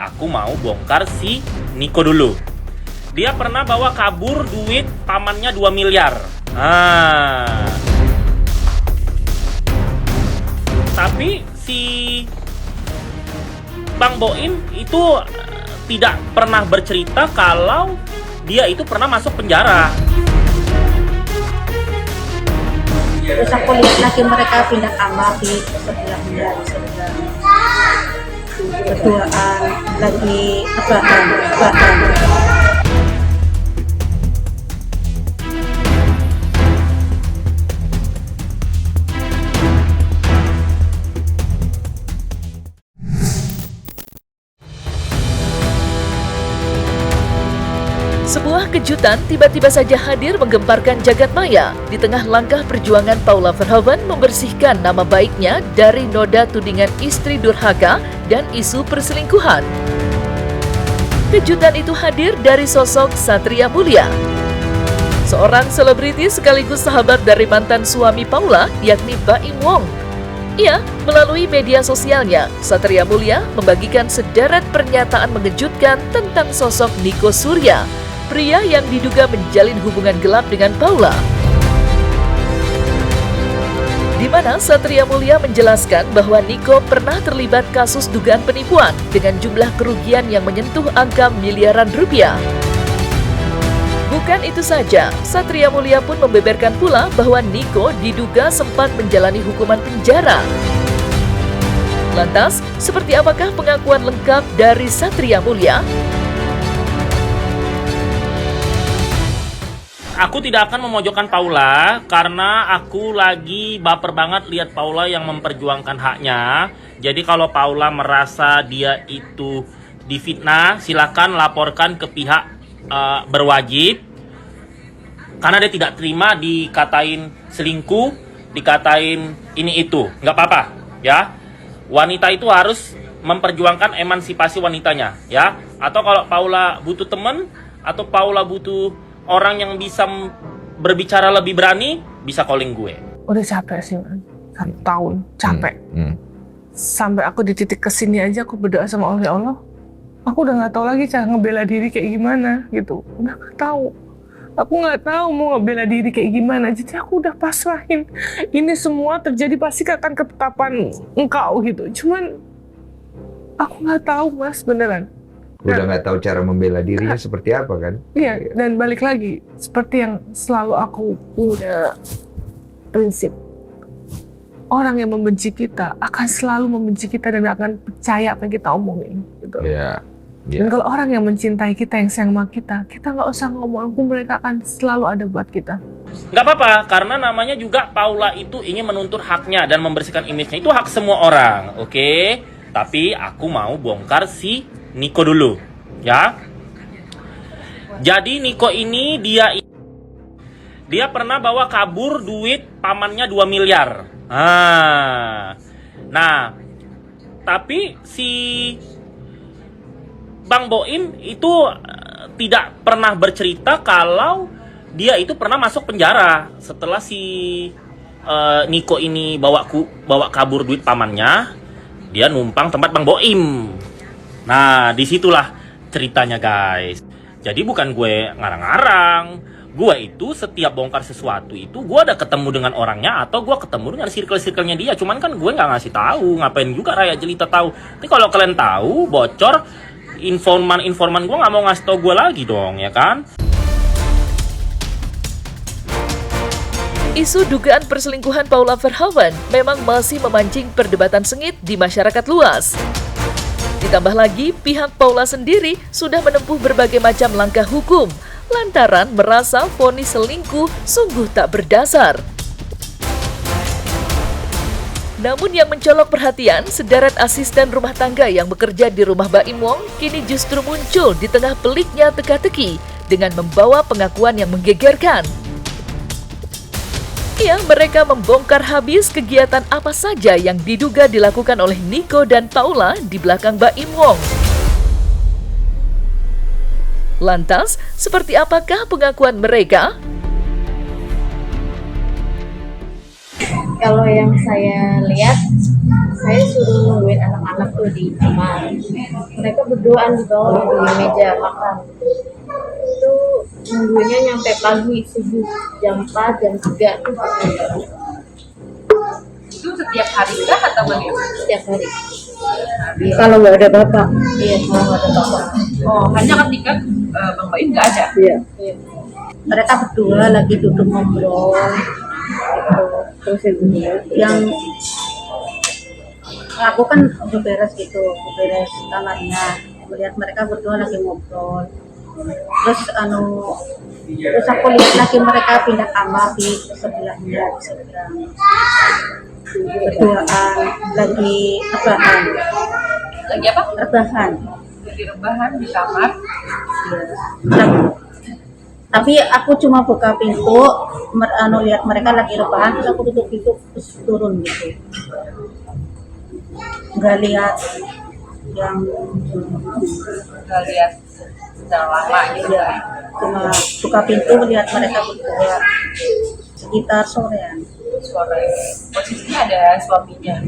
Aku mau bongkar si Niko dulu. Dia pernah bawa kabur duit pamannya 2 miliar. Tapi si Bang Boim itu tidak pernah bercerita kalau dia itu pernah masuk penjara. Terus aku lihat lagi mereka pindah kamar di sebelahnya, berduaan lagi rebahan. Sebuah kejutan tiba-tiba saja hadir menggemparkan jagat maya di tengah langkah perjuangan Paula Verhoeven membersihkan nama baiknya dari noda tudingan istri durhaka dan isu perselingkuhan. Kejutan itu hadir dari sosok Satria Mulia, seorang selebriti sekaligus sahabat dari mantan suami Paula, yakni Baim Wong. Ia, melalui media sosialnya, Satria Mulia membagikan sederet pernyataan mengejutkan tentang sosok Niko Surya, pria yang diduga menjalin hubungan gelap dengan Paula. Di mana Satria Mulia menjelaskan bahwa Niko pernah terlibat kasus dugaan penipuan dengan jumlah kerugian yang menyentuh angka miliaran rupiah. Bukan itu saja, Satria Mulia pun membeberkan pula bahwa Niko diduga sempat menjalani hukuman penjara. Lantas, seperti apakah pengakuan lengkap dari Satria Mulia? Aku tidak akan memojokkan Paula karena aku lagi baper banget lihat Paula yang memperjuangkan haknya. Jadi kalau Paula merasa dia itu difitnah, silakan laporkan ke pihak berwajib. Karena dia tidak terima dikatain selingkuh, dikatain ini itu. Nggak apa-apa, ya. Wanita itu harus memperjuangkan emansipasi wanitanya, ya. Atau kalau Paula butuh teman, atau Paula butuh orang yang bisa berbicara lebih berani, bisa calling gue. Udah capek sih, man. 1 tahun, capek. Sampai aku di titik kesini aja aku berdoa sama Allah, ya Allah, aku udah nggak tahu lagi cara ngebela diri kayak gimana gitu. Udah nggak tahu. Aku nggak tahu mau ngebela diri kayak gimana. Jadi aku udah pasrahin. Ini semua terjadi pasti akan ketetapan Engkau gitu. Cuman aku nggak tahu, Mas, beneran. Udah nggak tahu cara membela dirinya seperti apa kan? Iya, dan balik lagi seperti yang selalu aku punya prinsip. Orang yang membenci kita akan selalu membenci kita dan akan percaya apa yang kita omongin. Gitu. Iya. Dan kalau orang yang mencintai kita, yang sayang sama kita nggak usah ngomong, mereka akan selalu ada buat kita. Nggak apa-apa, karena namanya juga Paula itu ingin menuntut haknya dan membersihkan image-nya. Itu hak semua orang, oke? Tapi aku mau bongkar si Niko dulu, ya. Jadi Niko ini dia pernah bawa kabur duit pamannya 2 miliar. Nah, tapi si Bang Boim itu tidak pernah bercerita kalau dia itu pernah masuk penjara setelah si Niko ini bawa kabur duit pamannya. Dia numpang tempat Bang Boim. Nah, disitulah ceritanya, guys. Jadi bukan gue ngarang-ngarang. Gue itu setiap bongkar sesuatu itu gue ada ketemu dengan orangnya atau gue ketemu dengan circle-circle-nya dia. Cuman kan gue nggak ngasih tahu. Ngapain juga rakyat jelita tahu. Tapi kalau kalian tahu, bocor, informan gue nggak mau ngasih tahu gue lagi dong, ya kan? Isu dugaan perselingkuhan Paula Verhoeven memang masih memancing perdebatan sengit di masyarakat luas. Ditambah lagi, pihak Paula sendiri sudah menempuh berbagai macam langkah hukum lantaran merasa vonis selingkuh sungguh tak berdasar. Namun yang mencolok perhatian, sederet asisten rumah tangga yang bekerja di rumah Baim Wong kini justru muncul di tengah peliknya teka-teki dengan membawa pengakuan yang menggegerkan. Mereka membongkar habis kegiatan apa saja yang diduga dilakukan oleh Niko dan Paula di belakang Baim Wong. Lantas, seperti apakah pengakuan mereka? Kalau yang saya lihat, saya suruh nungguin anak-anak anakku di kamar. Mereka berduaan di bawah di meja makan. Itu nunggunya nyampe pagi subuh jam 4 jam 3 tuh. Itu setiap hari kah atau bagaimana? Setiap hari. Kalau nggak ada bapak. Iya, kalau nggak ada bapak. Oh, hanya ketika Bang Baim nggak ada. Iya. Mereka berdua lagi duduk ngobrol. Gitu. Terus yang aku kan udah beres gitu, beres kamarnya. Melihat mereka berdua lagi ngobrol. Terus terus aku lihat lagi mereka pindah kamar di sebelahnya, di sebelah. Berduaan lagi rebahan. Lagi apa? Rebahan. Lagi rebahan di kamar. Tapi aku cuma buka pintu, lihat mereka lagi rebahan, terus aku tutup pintu terus turun gitu. Nggak lihat yang Nggak lihat secara lama gitu. ya, cuma buka pintu lihat mereka berdua sekitar sorean. Suara posisinya ada suaminya.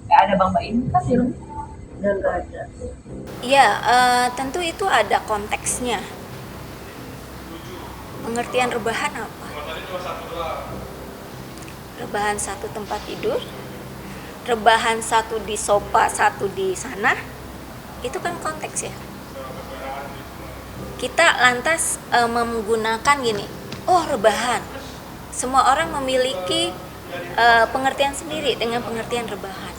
Ada Bang Baim kan di rumah? Dan nggak ada. Ya, tentu itu ada konteksnya. Pengertian rebahan apa? Rebahan satu tempat tidur, rebahan satu di sofa, satu di sana, itu kan konteks ya. Kita lantas menggunakan gini, oh rebahan. Semua orang memiliki pengertian sendiri dengan pengertian rebahan.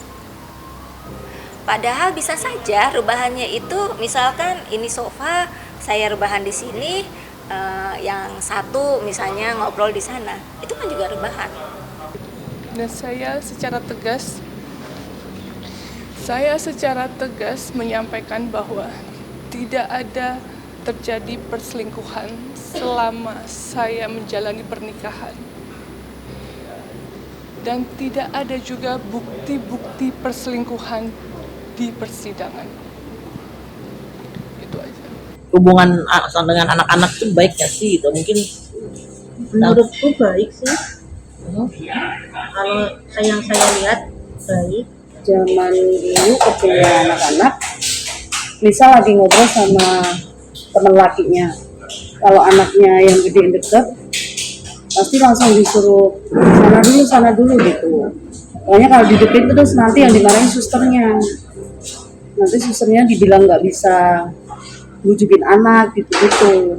Padahal bisa saja rebahannya itu misalkan ini sofa, saya rebahan di sini, yang satu misalnya ngobrol di sana, itu kan juga rebahan. Dan saya secara tegas menyampaikan bahwa tidak ada terjadi perselingkuhan selama saya menjalani pernikahan. Dan tidak ada juga bukti-bukti perselingkuhan di persidangan. Itu aja. Hubungan dengan anak-anak itu baik nggak sih gitu? Mungkin Menurutku baik sih. Kalau yang saya lihat baik. Zaman dulu ketika anak-anak misal lagi ngobrol sama teman lakinya, kalau anaknya yang gede deket pasti langsung disuruh sana dulu gitu. Pokoknya kalau dideketin terus nanti yang dimarahin susternya, nanti susternya dibilang nggak bisa bujukin anak gitu.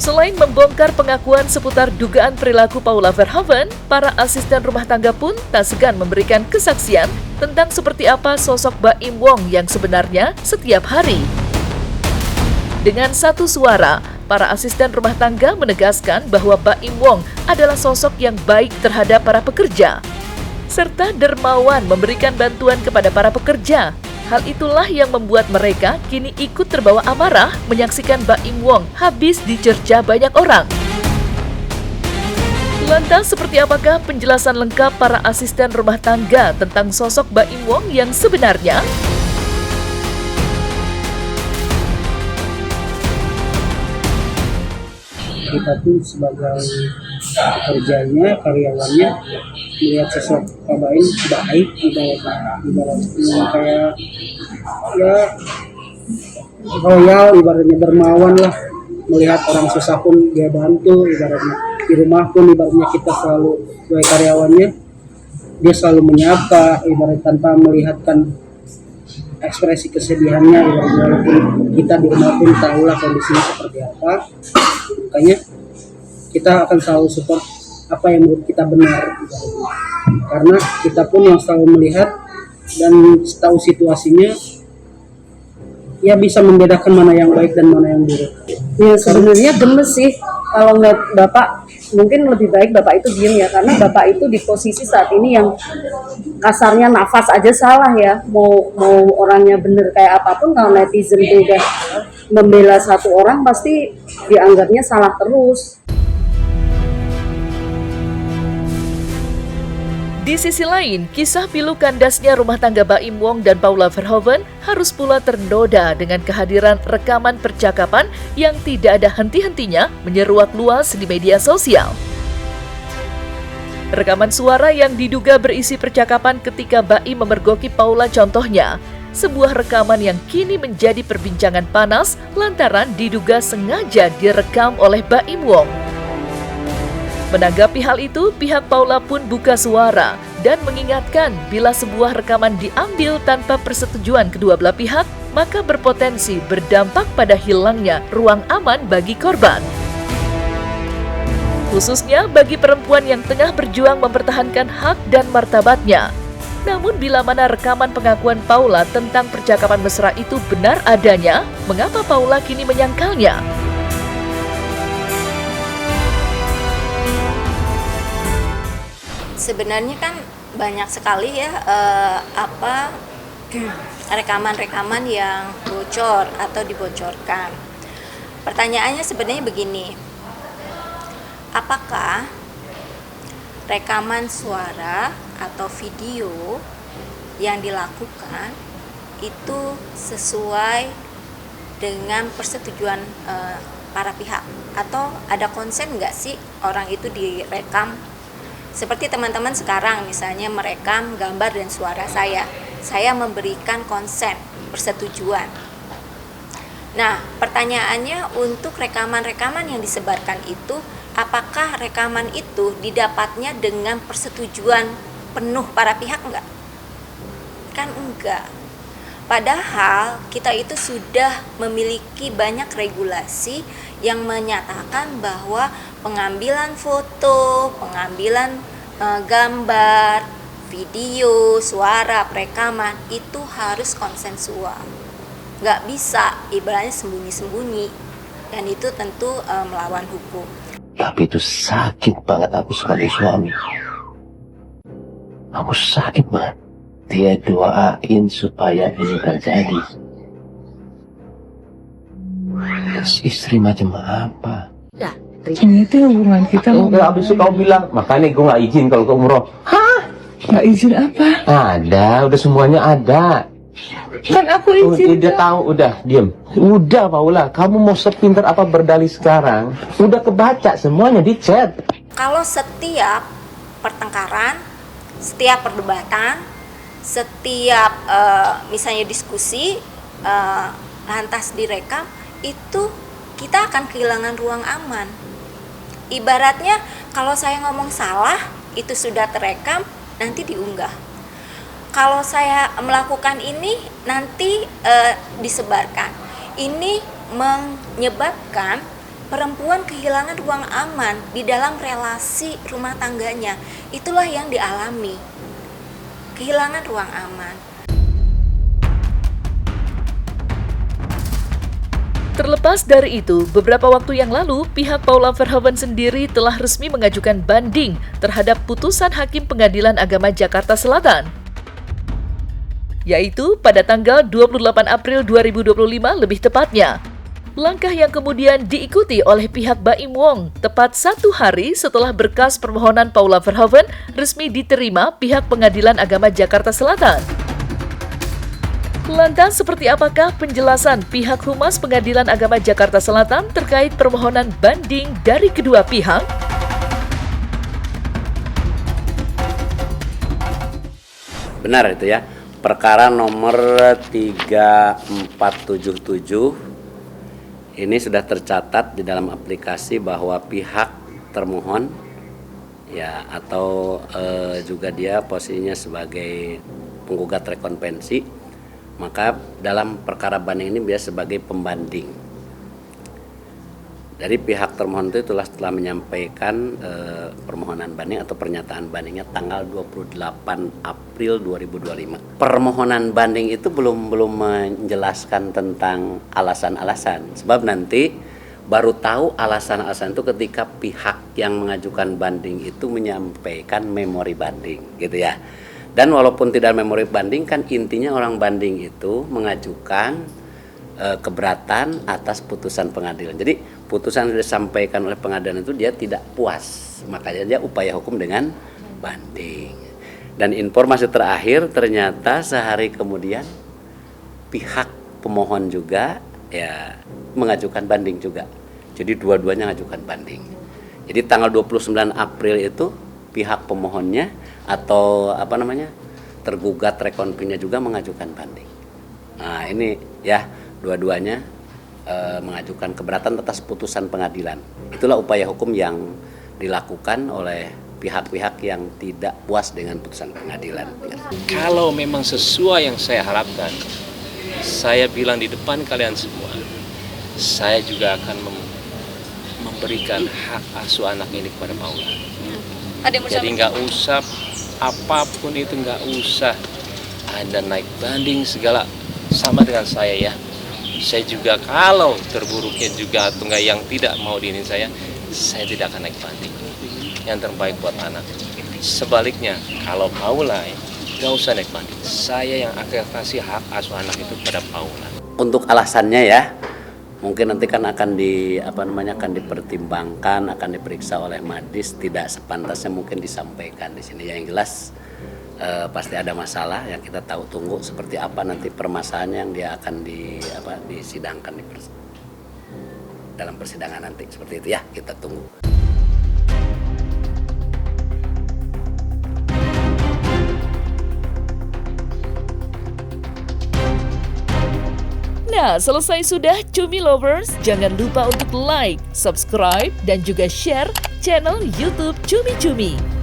Selain membongkar pengakuan seputar dugaan perilaku Paula Verhoeven, para asisten rumah tangga pun tak segan memberikan kesaksian tentang seperti apa sosok Baim Wong yang sebenarnya setiap hari. Dengan satu suara, para asisten rumah tangga menegaskan bahwa Baim Wong adalah sosok yang baik terhadap para pekerja, serta dermawan memberikan bantuan kepada para pekerja. Hal itulah yang membuat mereka kini ikut terbawa amarah menyaksikan Baim Wong habis dicerca banyak orang. Lantas seperti apakah penjelasan lengkap para asisten rumah tangga tentang sosok Baim Wong yang sebenarnya? Kita pun sebagai pekerjanya, karyawannya melihat sosok Pak Baim baik di dalam kayak ya royal, ibaratnya dermawan lah, melihat orang susah pun dia bantu, ibaratnya di rumah pun ibaratnya kita selalu sebagai karyawannya dia selalu menyapa, ibarat tanpa melihatkan ekspresi kesedihannya, ibaratnya walaupun kita di rumah pun tahulah kondisinya seperti apa. Makanya kita akan selalu support apa yang menurut kita benar, karena kita pun yang selalu melihat dan tahu situasinya, ya bisa membedakan mana yang baik dan mana yang buruk. Ya sebenarnya gemes sih kalau ngeliat bapak, mungkin lebih baik bapak itu diem ya, karena bapak itu di posisi saat ini yang kasarnya nafas aja salah ya, mau orangnya bener kayak apapun, kalau netizen tuh udah membela satu orang pasti dianggapnya salah terus. Di sisi lain, kisah pilu kandasnya rumah tangga Baim Wong dan Paula Verhoeven harus pula ternoda dengan kehadiran rekaman percakapan yang tidak ada henti-hentinya menyeruak luas di media sosial. Rekaman suara yang diduga berisi percakapan ketika Baim memergoki Paula contohnya, sebuah rekaman yang kini menjadi perbincangan panas lantaran diduga sengaja direkam oleh Baim Wong. Menanggapi hal itu, pihak Paula pun buka suara dan mengingatkan bila sebuah rekaman diambil tanpa persetujuan kedua belah pihak, maka berpotensi berdampak pada hilangnya ruang aman bagi korban. Khususnya bagi perempuan yang tengah berjuang mempertahankan hak dan martabatnya. Namun bila mana rekaman pengakuan Paula tentang percakapan mesra itu benar adanya, mengapa Paula kini menyangkalnya? Sebenarnya kan banyak sekali ya rekaman-rekaman yang bocor atau dibocorkan. Pertanyaannya sebenarnya begini, apakah rekaman suara atau video yang dilakukan itu sesuai dengan persetujuan para pihak, atau ada konsen nggak sih orang itu direkam? Seperti teman-teman sekarang misalnya merekam gambar dan suara saya memberikan konsen, persetujuan. Nah, pertanyaannya untuk rekaman-rekaman yang disebarkan itu, apakah rekaman itu didapatnya dengan persetujuan penuh para pihak enggak? Kan enggak. Padahal kita itu sudah memiliki banyak regulasi yang menyatakan bahwa pengambilan foto, pengambilan gambar, video, suara, perekaman itu harus konsensual. Nggak bisa ibaratnya sembunyi-sembunyi, dan itu tentu melawan hukum. Tapi itu sakit banget aku sebagai suami. Aku sakit banget. Dia doain supaya ini terjadi. Istri macam apa? Ya, ini tuh hubungan kita. Abis itu kau bilang, makanya gue gak izin kalau ke umroh. Hah? Gak izin apa? Ada, udah semuanya ada. Kan aku izin. Udah tahu, udah diem. Udah Paula, kamu mau sepintar apa berdalih sekarang? Udah kebaca semuanya di chat. Kalau setiap pertengkaran, setiap perdebatan, setiap misalnya diskusi lantas direkam, itu kita akan kehilangan ruang aman. Ibaratnya kalau saya ngomong salah, itu sudah terekam, nanti diunggah. Kalau saya melakukan ini, nanti disebarkan. Ini menyebabkan perempuan kehilangan ruang aman di dalam relasi rumah tangganya. Itulah yang dialami, kehilangan ruang aman. Terlepas dari itu, beberapa waktu yang lalu, pihak Paula Verhoeven sendiri telah resmi mengajukan banding terhadap putusan Hakim Pengadilan Agama Jakarta Selatan. Yaitu pada tanggal 28 April 2025 lebih tepatnya. Langkah yang kemudian diikuti oleh pihak Baim Wong tepat 1 hari setelah berkas permohonan Paula Verhoeven resmi diterima pihak Pengadilan Agama Jakarta Selatan. Lantas seperti apakah penjelasan pihak Humas Pengadilan Agama Jakarta Selatan terkait permohonan banding dari kedua pihak? Benar itu ya. Perkara nomor 3477 ini sudah tercatat di dalam aplikasi bahwa pihak termohon ya atau juga dia posisinya sebagai penggugat rekonvensi, maka dalam perkara banding ini dia sebagai pembanding. Dari pihak termohon itu telah menyampaikan permohonan banding atau pernyataan bandingnya tanggal 28 April 2025. Permohonan banding itu belum menjelaskan tentang alasan-alasan, sebab nanti baru tahu alasan-alasan itu ketika pihak yang mengajukan banding itu menyampaikan memori banding, gitu ya. Dan walaupun tidak memori banding, kan intinya orang banding itu mengajukan keberatan atas putusan pengadilan. Jadi putusan yang disampaikan oleh pengadilan itu dia tidak puas, makanya dia upaya hukum dengan banding. Dan informasi terakhir ternyata sehari kemudian pihak pemohon juga ya mengajukan banding juga. Jadi dua-duanya mengajukan banding. Jadi tanggal 29 April itu pihak pemohonnya atau tergugat rekonvennya juga mengajukan banding. Nah ini ya dua-duanya mengajukan keberatan atas putusan pengadilan. Itulah upaya hukum yang dilakukan oleh pihak-pihak yang tidak puas dengan putusan pengadilan. Kalau memang sesuai yang saya harapkan, saya bilang di depan kalian semua, saya juga akan memberikan hak asuh anak ini kepada Paula. Jadi nggak usah apapun itu, nggak usah Anda naik banding segala, sama dengan saya ya. Saya juga kalau terburuknya juga atau enggak yang tidak mau diinin saya tidak akan naik banding. Yang terbaik buat anak. Sebaliknya, kalau Paula nggak usah naik banding. Saya yang akan kasih hak asuh anak itu pada Paula. Untuk alasannya ya, mungkin nanti kan akan dipertimbangkan, akan diperiksa oleh Madis, tidak sepantasnya mungkin disampaikan di sini. Yang jelas pasti ada masalah yang kita tunggu seperti apa nanti permasalahannya yang dia akan disidangkan dalam persidangan nanti, seperti itu ya, kita tunggu. Nah, selesai sudah Cumi Lovers. Jangan lupa untuk like, subscribe, dan juga share channel YouTube Cumi Cumi.